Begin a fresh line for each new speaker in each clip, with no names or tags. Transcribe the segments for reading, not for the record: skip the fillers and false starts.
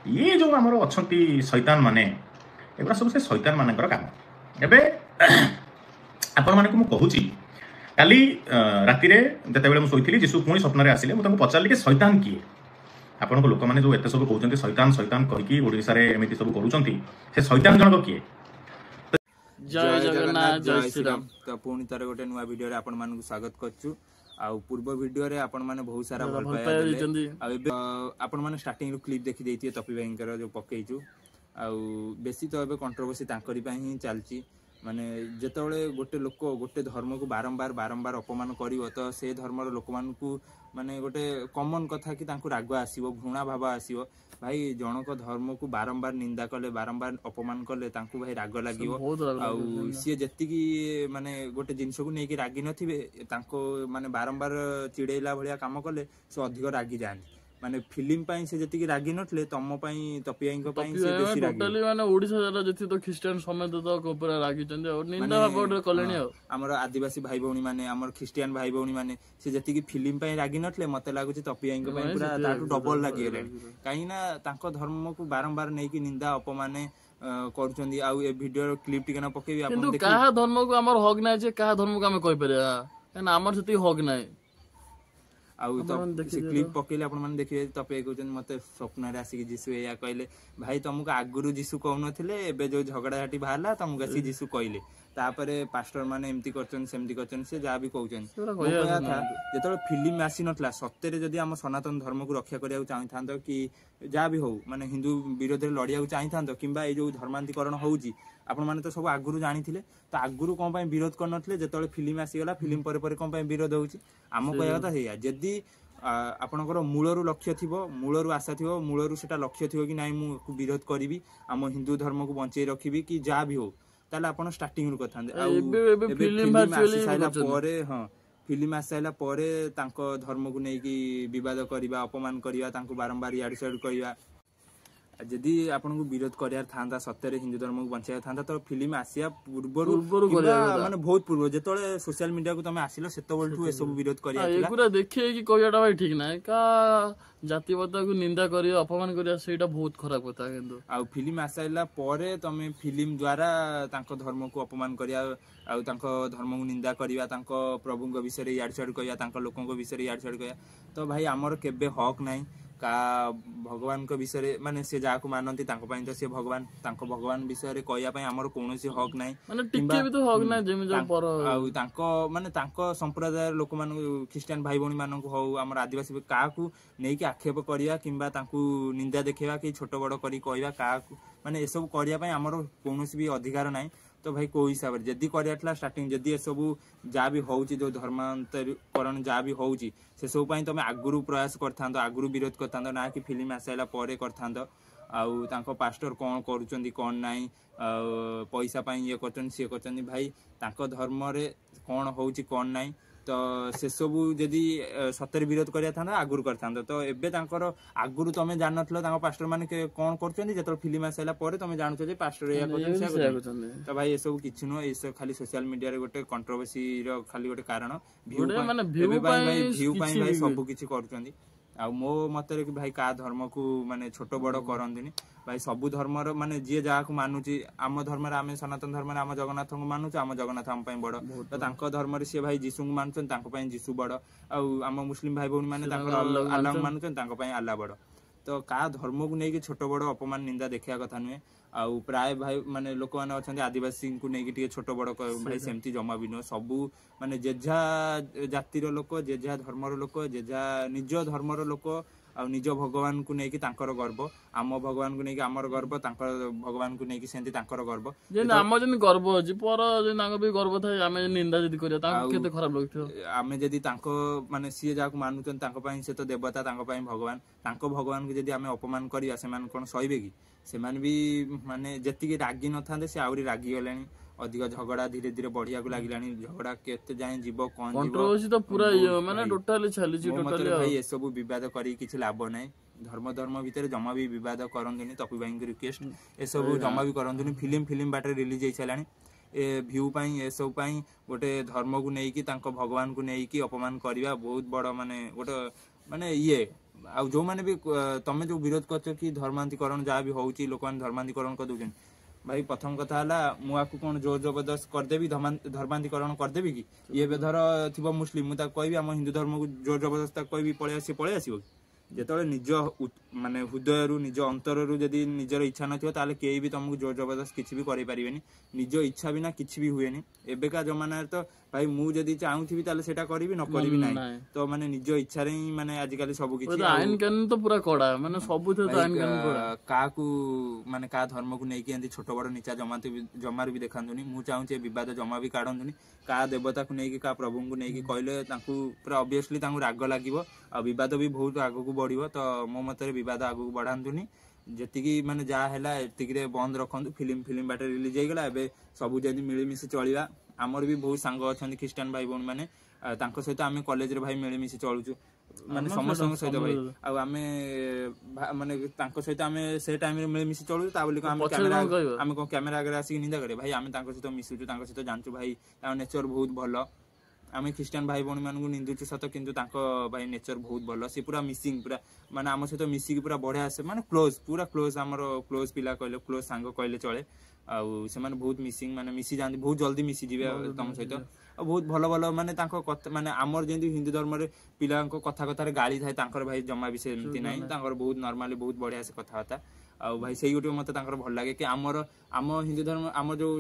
ये जो आमर अच्छा शैतान माने एगुड़ा सब से शैतान मानकर काम एबे आपण मानक मु कहूची काली राति जिते मुझे शोई जीशु पुणी स्वप्न आसिले मुझे पचारि कि शैतान किए आपण लोक मैंने जो एत सब कहते शैतान शैतान कहीकि ओडिशा रे एमिति सब करूछंती से शैतान जनक किए।
जय जगन्नाथ जय श्रीराम। तो पुणी तार गोटे नुआ वीडियो रे आपण मानक स्वागत करछु। आ पूर्व वीडियो रे आपण माने बहुत सारा भल पाया देले आ एबे आपण माने स्टार्टिंग रो क्लिप देखि देइतिए तपी भाईंकर जो पकेइछु आ बेसी तो एबे कंट्रोवर्सी तांकरी पई ही चलची माने जेतबेले गोटे लोक गोटे धर्म को बारंबार बारंबार अपमान करिवो तो से धर्मर लोक मानकू माने गोटे कॉमन कथा कि तांकू राग आसीबो घृणा भाव आसीबो भाई जनक धर्म को बारंबार निंदा कले बारंबार अपमान कले तांकू भाई राग लागिवो आ सी जेति की माने गोटे जिंस को नेकी रागी नथिबे तांको माने बारंबार चिड़ेला भलिया काम कले से अधिक रागी जाନ୍ତି माने फिल्म पाई से जति की रागी नथले तम पाई तपियाई को पाई से बेसी रागी टोटली माने ओडिसा जरा जति तो क्रिश्चियन समेत तो कोपरा रागी चंदे और निंदा भाव कलेनी हमर आदिवासी भाई भौणी माने हमर क्रिश्चियन भाई भौणी माने से जति की फिल्म पाई रागी नथले मते लागु छि तपियाई को पाई पूरा ताटू डबल लागी गेले काई ना तांको धर्म को बारंबार नै की निंदा अपमाने करचंदी आ ए वीडियो क्लिप टिकना पकेबी आपन देखि काहा धर्म को हमर हक नै जे काहा धर्म को हम कहि परिया काना हमर जति हक नै आउ तो से क्लिप पकेले आपण माने देखिए तपे कहउछन मते स्वप्न रे आसी जीसु या कहले भाई तुमको आगुरु जीसु कहउनथिले एबे जो झगड़ा हाटी बाहरला तुमको आसी जीसु कहले तापरे पास्टर माने एम्ति करचन सेम्ति करचन से जा भी कहउछन कहया था जेतले फिल्म आसी नथला सत्य रे जदी हम सनातन धर्म को रक्षा करिया चाहि थांतो कि जा भी हो माने हिंदू विरोध रे लड़िया चाहि थांतो किबा ए जो धर्मांतरीकरण होउची आपण माने तो सब आगुरु जानिथिले तो आगुरु कोन पय विरोध करनथिले जेतले फिल्म आसी गला फिल्म परे परे कोन पय विरोध होउची आम कहया था हेया जदी आपणकर मूलरू लक्ष्य थिबो मूलरू आशा थिबो मूलरू सेटा लक्ष्य थिबो कि नाइ मु विरोध करिवि आम हिंदू धर्म को बंचै रखिवि कि जा भी हो ताले आपण स्टार्टिंग रु कथांदे आ एबे फिल्म आसी साइला परे हां फिल्म आसी साइला परे तांको धर्म को नै कि विवाद करिवा अपमान करिवा तांको बारंबार याड साइड करिवा जदि आपन को विरोध करियार थांदा सत्य हिंदू धर्म को बंचाया थांदा तो फिल्म आसिया पूर्व माने बहुत पूर्व जेतले सोशल मीडिया को तमे आसिलो सेतबेलठू ए सब विरोध करिया थिला एकुरा देखिए कि कहियाटा भाई ठीक ना का जातिवाद को निंदा करियो अपमान करिया सेटा बहुत खराब कथा किंतु आ फिल्म आसाइला परे तमे फिल्म द्वारा तांको धर्म को अपमान करिया आ तांको धर्म को निंदा करिया तांको प्रभु को विषय रे याड साइड करिया तांको लोकन को विषय रे याड साइड करिया तो भाई हमर केबे हक नाही का भगवान को विषय माने से जाको मानंती तांको पई तो से भगवान तांको भगवान विषय रे कहिया पई हमर कोनोसी हक नाही माने टिके भी तो हक नाही जेमि जो पर आ तांको माने तांको संप्रदाय लोक मान क्रिश्चियन भाई भौणी मान को हो हमर आदिवासी का को नै कि आक्षेप करिया किबा तांको निंदा देखेबा कि छोट बड़ करी कहिबा का माने ए सब करिया पई हमर कोनोसी भी अधिकार नाही तो भाई को हिसाब रे जदी करियाटला स्टार्टिंग जदी ए सब जा भी होउची जो धर्मांतरीकरण जा भी होउची से सब पई तमे आगुरु प्रयास करथांतो आगुरु विरोध करथांतो ना कि फिल्म आसाइला परे करथांतो आउ तांको पास्टर कोन करूचंदी कोन नाही पैसा पई ये करचन से करचंदी भाई तांको धर्म रे कोन होउची कोन नाही तो से सब जदी सत्य विरोध करिया थांदा आगुरु करथांतो तो एबे तांकर आगुरु तमे जानथलो तांको पास्टर माने के कोन करचंदी जेतल फिल्म आसाइला परे तमे जानछो जे पास्टर या करचंदी तो भाई ए सब किछु न ए सब खाली सोशल मीडिया रे गोटे कंट्रोवर्सी रो खाली गोटे कारण व्यू माने व्यू भाई सब किछि करचंदी आ मो मतरे कि भाई का धर्म को माने छोट बड़ करंदिनी भाई सबु धर्म रो माने जे जा को मानुची आम धर्म रे आमे सनातन धर्म रे आम जगन्नाथ को मानुची आम जगन्नाथ हम पई बड़ तो तांको धर्म रे से भाई जीसु को मानुचन तांको पई जीसु बड़ आ आम मुस्लिम भाई भौणी माने तांको अल्लाह मानुचन तांको पई अल्लाह बड़ तो का धर्म को नै कि छोट बड़ अपमान निंदा देखिया कथा नुए आ प्राय भाई माने लोक माने अछंती आदिवासी को नै कि छोट बड़ भाई सेमती जमा भी न सबु माने जेझा जाति रो लोक जेझा धर्म रो लोक जेझा निज धर्म रो लोक आ निज भगवान को नै कि तांकर गर्व आम भगवान को नै कि हमर गर्व तांकर भगवान को नै कि सेंती तांकर गर्व जे आम जन गर्व अछि पर जे नांग भी गर्व थाय आमे निंदा जदी करिया तांको केते खराब लागथो आमे जदी तांको माने सिए जाको मानुचन तांको पई से तो देवता तांको पई भगवान तांको भगवान को जदी आमे अपमान करिया से मान कोन सहिबे कि से मान भी माने जति के रागी न थांदे से आउरी रागी गलेनी अधिक झगड़ा धीरे धीरे बढ़िया को लागिलानी झगड़ा केते जाय जीव कोन जीव कंट्रोवर्सी तो पूरा माने टोटली छाली जी टोटली भाई ए सब विवाद करी किछ लाभ नै धर्म भीतर जमा भी विवाद करंदिनी तपी भाई की रिक्वेस्ट ए सब जमा भी करंदिनी फिल्म बाटे रिलीज होई छलानी ए व्यू पाई ए सब पाई गोटे धर्म को नै कि तांको भगवान को नै कि अपमान करिवा बहुत बड़ माने गोटे माने ये ଆଉ ଯୋଉମାନେ ବି ତମେ ଯୋଉ ବିରୋଧ କରୁଛ କି ଧର୍ମାନ୍ତୀକରଣ ଯାହା ବି ହଉଛି ଲୋକମାନେ ଧର୍ମାନ୍ତୀକରଣ କରିଦଉଛନ୍ତି ଭାଇ ପ୍ରଥମ କଥା ହେଲା ମୁଁ ଆକୁ କଣ ଜୋର ଜବରଦସ୍ତ କରିଦେବି ଧର୍ମାନ୍ତୀକରଣ କରିଦେବି କି ଇଏ ଏବେ ଧର ଥିବ ମୁସଲିମ ମୁଁ ତାକୁ କହିବି ଆମ ହିନ୍ଦୁ ଧର୍ମକୁ ଜୋର ଜବରଦସ୍ତ ତାକୁ କହିବି ପଳେଇ ଆସିବ ଯେତେବେଳେ ନିଜ ମାନେ ହୃଦୟରୁ ନିଜ ଅନ୍ତରରୁ ଯଦି ନିଜର ଇଚ୍ଛା ନଥିବ ତାହେଲେ କେହି ବି ତମକୁ ଜୋର ଜବରଦସ୍ତ କିଛି ବି କରିପାରିବେନି ନିଜ ଇଚ୍ଛା ବିନା କିଛି ବି ହୁଏନି ଏବେକା ଜମାନାରେ ତ ଭାଇ ମୁଁ ଯଦି ଚାହୁଁଥିବି ତାହେଲେ ସେଟା କରିବି ନ କରିବି ନାହିଁ ତ ମାନେ ନିଜ ଇଚ୍ଛାରେ ହିଁ ମାନେ ଆଜିକାଲି ସବୁ କିଛି
ଆଇନ କାନୁନ ତ ପୁରା କଡା ମାନେ ସବୁଥିରେ ଆଇନ କାନୁନ କଡା
କାହାକୁ ମାନେ କାହା ଧର୍ମକୁ ନେଇକି ଏମିତି ଛୋଟ ବଡ ନିଚା ଜମାରୁ ବି ଦେଖାନ୍ତୁନି ମୁଁ ଚାହୁଁଛି ଏ ବିବାଦ ଜମା ବି କାଢନ୍ତୁନି କାହା ଦେବତାକୁ ନେଇକି କାହା ପ୍ରଭୁଙ୍କୁ ନେଇକି କହିଲେ ତାଙ୍କୁ ପୁରା ଅବଭିୟସଲି ତାଙ୍କୁ ରାଗ ଲାଗିବ ଆଉ ବିବାଦ ବି ବହୁତ ଆଗକୁ ବଢିବ ତ ମୋ ମତରେ ବିବାଦ ଆଗକୁ ବଢାନ୍ତୁନି ଯେତିକି ମାନେ ଯାହା ହେଲା ଏତିକିରେ ବନ୍ଦ ରଖନ୍ତୁ ଫିଲ୍ମ ବାଟେ ରିଲିଜ ହେଇଗଲା ଏବେ ସବୁ ଯଦି ମିଳିମିଶି ଚଳିବା ଆମର ବି ବହୁତ ସାଙ୍ଗ ଅଛନ୍ତି ଖ୍ରୀଷ୍ଟିଆନ ଭାଇ ଭଉଣୀ ମାନେ ତାଙ୍କ ସହିତ ଆମେ କଲେଜରେ ଭାଇ ମିଳିମିଶି ଚଳୁଛୁ ମାନେ ସମସ୍ତଙ୍କ ସହିତ ଭାଇ ଆଉ ଆମେ ମାନେ ତାଙ୍କ ସହିତ ଆମେ ସେ ଟାଇମରେ ମିଳିମିଶି ଚଳୁଛୁ ତା ବୋଲି ଆମେ କଣ କ୍ୟାମେରା ଆଗରେ ଆସିକି ନିନ୍ଦା କରିବା ଭାଇ ଆମେ ତାଙ୍କ ସହିତ ମିଶୁଛୁ ତାଙ୍କ ସହିତ ଜାଣିଛୁ ଭାଇ ତାଙ୍କ ନେଚର ବହୁତ ଭଲ ଆମେ ଖ୍ରୀଷ୍ଟିଆନ ଭାଇ ଭଉଣୀ ମାନଙ୍କୁ ନିନ୍ଦୁଛୁ ସତ କିନ୍ତୁ ତାଙ୍କ ଭାଇ ନେଚର ବହୁତ ଭଲ ସେ ପୁରା ମିସିଂ ପୁରା ମାନେ ଆମ ସହିତ ମିଶିକି ପୁରା ବଢିଆ ଆସେ ମାନେ ପୁରା କ୍ଲୋଜ ଆମର କ୍ଲୋଜ ପିଲା କହିଲେ କ୍ଲୋଜ ସାଙ୍ଗ କହିଲେ ଚଳେ ଆଉ ସେମାନେ ବହୁତ ମିସିଂ ମାନେ ମିଶି ଯାଆନ୍ତି ବହୁତ ଜଲ୍ଦି ମିଶିଯିବେ ତମ ସହିତ ଆଉ ବହୁତ ଭଲ ଭଲ ମାନେ ତାଙ୍କ କଥା ମାନେ ଆମର ଯେମିତି ହିନ୍ଦୁ ଧର୍ମରେ ପିଲାଙ୍କ କଥାରେ ଗାଳି ଥାଏ ତାଙ୍କର ଭାଇ ଜମା ବି ସେମିତି ନାହିଁ ତାଙ୍କର ବହୁତ ନର୍ମାଲି ବହୁତ ବଢିଆ ସେ କଥାବାର୍ତ୍ତା ଆଉ ଭାଇ ସେଇ ଗୋଟେ ମତେ ତାଙ୍କର ଭଲ ଲାଗେ କି ଆମ ହିନ୍ଦୁ ଧର୍ମ ଆମର ଯୋଉ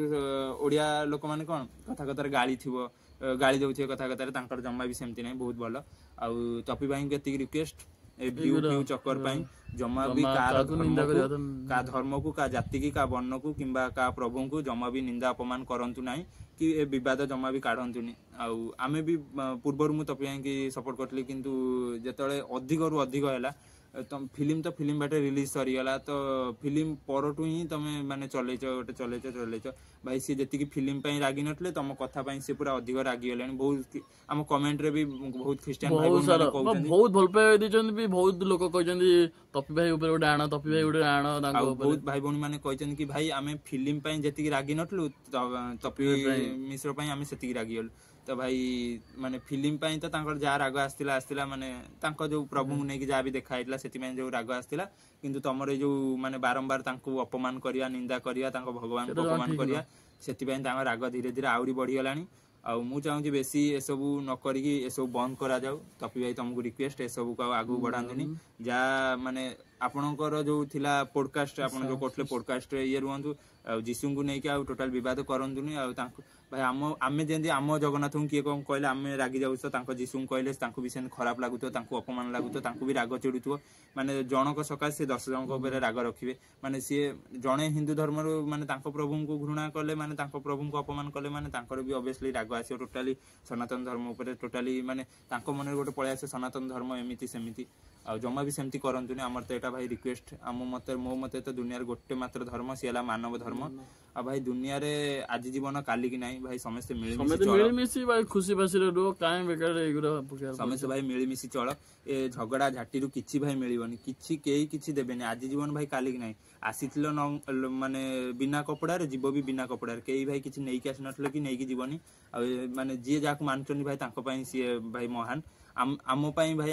ଓଡିଆ ଲୋକମାନେ କଣ କଥାରେ ଗାଳି ଥିବ ଗାଳି ଦଉଥିବେ କଥାରେ ତାଙ୍କର ଜମା ବି ସେମିତି ନାହିଁ ବହୁତ ଭଲ ଆଉ ତପି ଭାଇଙ୍କୁ ଏତିକି ରିକ୍ୱେଷ୍ଟ ଏ ଭିଉ ଚକ୍କର ପାଇଁ ଜମା ବି କାହା ଧର୍ମକୁ କାହା ଜାତିକି କାହା ବର୍ଣ୍ଣକୁ କିମ୍ବା କାହା ପ୍ରଭୁଙ୍କୁ ଜମା ବି ନିନ୍ଦା ଅପମାନ କରନ୍ତୁ ନାହିଁ କି ଏ ବିବାଦ ଜମା ବି କାଢନ୍ତୁନି ଆଉ ଆମେ ବି ପୂର୍ବରୁ ମୁଁ ତପି ଭାଇକି ସପୋର୍ଟ କରିଥିଲି କିନ୍ତୁ ଯେତେବେଳେ ଅଧିକରୁ ଅଧିକ ହେଲା ଫିଲ୍ମ ବାଟେ ରିଲିଜ ସରିଗଲା ତ ଫିଲ୍ମ ପରଠୁ ହିଁ ତମେ ମାନେ ଚଲେଇଛ ଭାଇ ସିଏ ଯେତିକି ଫିଲ୍ମ ପାଇଁ ରାଗି ନଥିଲେ ତମ କଥା ପାଇଁ ସେ ପୁରା ଅଧିକ ରାଗିଗଲେଣି ବହୁତ ଆମ କମେଣ୍ଟରେ ବି ବହୁତ ଖ୍ରୀଷ୍ଟିଆନ ଭାଇ
କହୁଛନ୍ତି ବହୁତ ଭଲ ପାଇବା ଦେଇଛନ୍ତି ବି ବହୁତ ଲୋକ କହିଛନ୍ତି ତପି ଭାଇ ଉପରେ ଗୋଟେ ଆଣ ତପି ଭାଇ ଗୋଟେ ଆଣ
ଆଉ ବହୁତ ଭାଇ ଭଉଣୀ ମାନେ କହିଛନ୍ତି କି ଭାଇ ଆମେ ଫିଲ୍ମ ପାଇଁ ଯେତିକି ରାଗି ନଥିଲୁ ତପି ମିଶ୍ର ପାଇଁ ଆମେ ସେତିକି ରାଗିଗଲୁ ତ ଭାଇ ମାନେ ଫିଲ୍ମ ପାଇଁ ତ ତାଙ୍କର ଯାହା ରାଗ ଆସିଥିଲା ମାନେ ତାଙ୍କ ଯୋଉ ପ୍ରଭୁଙ୍କୁ ନେଇକି ଯାହା ବି ଦେଖା ହେଇଥିଲା ସେଥିପାଇଁ ଯୋଉ ରାଗ ଆସିଥିଲା କିନ୍ତୁ ତମର ଏଇ ଯୋଉ ମାନେ ବାରମ୍ବାର ତାଙ୍କୁ ଅପମାନ କରିବା ନିନ୍ଦା କରିବା ତାଙ୍କ ଭଗବାନଙ୍କୁ ଅପମାନ କରିବା ସେଥିପାଇଁ ତାଙ୍କ ରାଗ ଧୀରେ ଧୀରେ ଆହୁରି ବଢିଗଲାଣି ଆଉ ମୁଁ ଚାହୁଁଛି ବେଶୀ ଏସବୁ ନ କରିକି ଏସବୁ ବନ୍ଦ କରାଯାଉ ତପି ଭାଇ ତମକୁ ରିକ୍ୱେଷ୍ଟ ଏସବୁକୁ ଆଉ ଆଗକୁ ବଢାନ୍ତୁନି ଯାହା ମାନେ ଆପଣଙ୍କର ଯୋଉ ଥିଲା ପୋଡକାଷ୍ଟ ଆପଣ ଯୋଉ କରୁଥିଲେ ପୋଡକାଷ୍ଟରେ ଇଏ ରୁହନ୍ତୁ ଆଉ ଯୀଶୁଙ୍କୁ ନେଇକି ଆଉ ଟୋଟାଲ ବିବାଦ କରନ୍ତୁନି ଆଉ ତାଙ୍କୁ ଭାଇ ଆମେ ଯେମିତି ଆମ ଜଗନ୍ନାଥଙ୍କୁ କିଏ କଣ କହିଲେ ଆମେ ରାଗି ଯାଉଛ ତାଙ୍କ ଯୀଶୁଙ୍କୁ କହିଲେ ତାଙ୍କୁ ବି ସେମିତି ଖରାପ ଲାଗୁଥିବ ତାଙ୍କୁ ଅପମାନ ଲାଗୁଥିବ ତାଙ୍କୁ ବି ରାଗ ଚିଡୁଥିବ ମାନେ ଜଣଙ୍କ ସକାଶେ ସେ 10 ଜଣଙ୍କ ଉପରେ ରାଗ ରଖିବେ ମାନେ ସିଏ ଜଣେ ହିନ୍ଦୁ ଧର୍ମରୁ ମାନେ ତାଙ୍କ ପ୍ରଭୁଙ୍କୁ ଘୃଣା କଲେ ମାନେ ତାଙ୍କ ପ୍ରଭୁଙ୍କୁ ଅପମାନ କଲେ ମାନେ ତାଙ୍କର ବି ଅବଭିୟସଲି ରାଗ ଆସିବ ଟୋଟାଲି ସନାତନ ଧର୍ମ ଉପରେ ଟୋଟାଲି ମାନେ ତାଙ୍କ ମନରେ ଗୋଟେ ପଳେଇ ଆସେ ସନାତନ ଧର୍ମ ଏମିତି ସେମିତି ଆଉ ଜମା ବି ସେମିତି କରନ୍ତୁନି ଆମର ତ ଏଇଟା ଭାଇ ରିକ୍ୱେଷ୍ଟ ମୋ ମତେ ତ ଦୁନିଆରେ ଗୋଟେ ମାତ୍ର ଧର୍ମ ସିଏ ହେଲା ମାନବ ଧର୍ମ ଆଉ ଭାଇ ଦୁନିଆରେ ଆଜି ଜୀବନ କାଲି କି ନାହିଁ ଭାଇ ସମସ୍ତେ
ମିଳିମିଶି ଭାଇ ଖୁସି ବାସିରେ ରୁହ କାହିଁ ବେକାର
ସମସ୍ତେ ଭାଇ ମିଳିମିଶି ଚଳ ଏ ଝଗଡା ଝାଟିରୁ କିଛି ଭାଇ ମିଳିବନି କିଛି କେହି କିଛି ଦେବେନି ଆଜି ଜୀବନ ଭାଇ କାଲି କି ନାହିଁ ଆସିଥିଲ ମାନେ ବିନା କପଡାରେ ଯିବ ବି ବିନା କପଡାରେ କେହି ଭାଇ କିଛି ନେଇକି ଆସିନଥିଲ କି ନେଇକି ଯିବନି ଆଉ ମାନେ ଯିଏ ଯାହାକୁ ମାନୁଛନ୍ତି ଭାଇ ତାଙ୍କ ପାଇଁ ସିଏ ଭାଇ ମହାନ ଆମ ପାଇଁ ଭାଇ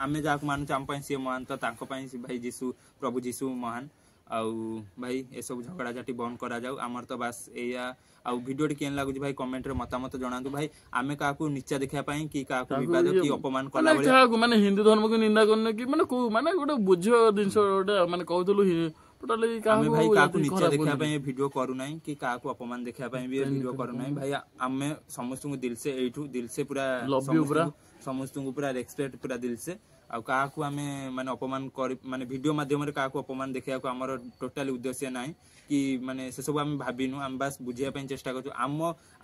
ଆମେ ଯାହାକୁ ମାନୁଛୁ ଆମ ପାଇଁ ସିଏ ମହାନ ତ ତାଙ୍କ ପାଇଁ ଭାଇ ପ୍ରଭୁ ଯୀଶୁ ମହାନ ଆଉ ଭାଇ ଏସବୁ ଝଗଡା ଝାଟି ବନ୍ଦ କରାଯାଉ ଆମର ତ ବାସ୍ ଏଇଆ ଆଉ ଭିଡିଓଟି କେନ୍ ଲାଗୁଛି ଭାଇ କମେଣ୍ଟରେ ମତାମତ ଜଣାନ୍ତୁ ଭାଇ ଆମେ କାହାକୁ ନିଚା ଦେଖିବା ପାଇଁ କି କାହାକୁ ବିବାଦ କି ଅପମାନ କଲା ଭଳି
କାହାକୁ ମାନେ ହିନ୍ଦୁ ଧର୍ମକୁ ନିନ୍ଦା କରୁନେ କି ମାନେ କୋଉ ମାନେ ଗୋଟେ ବୁଝିବା ଜିନିଷ ଗୋଟେ ମାନେ କହୁଥିଲୁ
ଆମେ ଭାଇ କାହାକୁ ନିଚା ଦେଖିବା ପାଇଁ ଭିଡିଓ କରୁନାହିଁ କି କାହାକୁ ଅପମାନ ଦେଖିବା ପାଇଁ ବି ଭିଡିଓ କରୁନାହିଁ ଭାଇ ଆମେ ସମସ୍ତଙ୍କୁ ଦିଲସେ ପୁରା ସମସ୍ତଙ୍କୁ ପୁରା ରେସ୍ପେକ୍ଟ ପୁରା ଦିଲସେ ଆଉ କାହାକୁ ଆମେ ମାନେ ଅପମାନ ମାନେ ଭିଡିଓ ମାଧ୍ୟମରେ କାହାକୁ ଅପମାନ ଦେଖିବାକୁ ଆମର ଟୋଟାଲି ଉଦ୍ଦେଶ୍ୟ ନାହିଁ କି ମାନେ ସେସବୁ ଆମେ ଭାବିନୁ ଆମେ ବାସ୍ ବୁଝିବା ପାଇଁ ଚେଷ୍ଟା କରୁଛୁ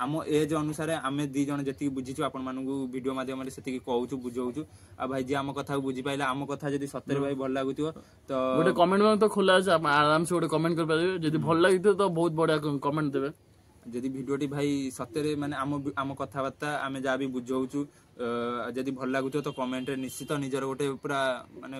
ଆମ ଏଜ୍ ଅନୁସାରେ ଆମେ 2 ଜଣ ଯେତିକି ବୁଝିଛୁ ଆପଣମାନଙ୍କୁ ଭିଡିଓ ମାଧ୍ୟମରେ ସେତିକି କହୁଛୁ ବୁଝଉଛୁ ଆଉ ଭାଇ ଯିଏ ଆମ କଥାକୁ ବୁଝିପାଇଲେ ଆମ କଥା ଯଦି ସତରେ ଭାଇ ଭଲ ଲାଗୁଥିବ ତ
ଗୋଟେ କମେଣ୍ଟ ତ ଖୋଲା ଅଛି ଆରାମସେ ଗୋଟେ କମେଣ୍ଟ କରିପାରିବେ ଯଦି ଭଲ ଲାଗିଥିବ ତ ବହୁତ ବଢିଆ କମେଣ୍ଟ ଦେବେ
ଯଦି ଭିଡିଓଟି ଭାଇ ସତରେ ମାନେ ଆମ କଥାବାର୍ତ୍ତା ଆମେ ଯାହା ବି ବୁଝଉଛୁ ଯଦି ଭଲ ଲାଗୁଥିବ ତ କମେଣ୍ଟରେ ନିଶ୍ଚିତ ନିଜର ଗୋଟେ ପୁରା ମାନେ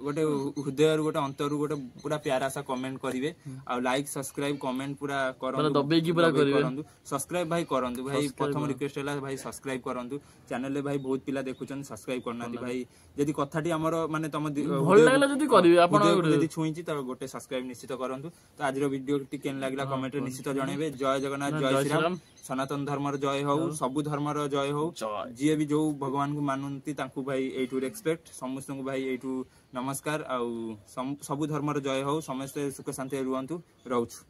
गोटे हृदय गोटे अंतर गोटे पूरा प्यारा सा कमेंट करिवे आ लाइक सब्सक्राइब कमेंट पूरा करंतु
दबे की पूरा
करंतु सब्सक्राइब भाई करंतु भाई प्रथम रिक्वेस्ट है भाई सब्सक्राइब करंतु चैनल रे भाई बहुत पिला देखुचन सब्सक्राइब करना भाई जदि कथाटी हमर माने तम
भल लागला जदि करिवे आपण
जदि छुईची त गोटे सब्सक्राइब निश्चित करंतु तो आज रो वीडियो टी केन लागला कमेंट रे निश्चित जणेबे जय जगन्नाथ जय श्री राम सनातन धर्मर जय हो सबु धर्मर जय हो जी भी जो भगवान को मानती तांकु भाई एटू रेस्पेक्ट समस्त को भाई एटू नमस्कार आउ सबु धर्मर जय हो समस्त सुख शांति रुहंतु रहउछु।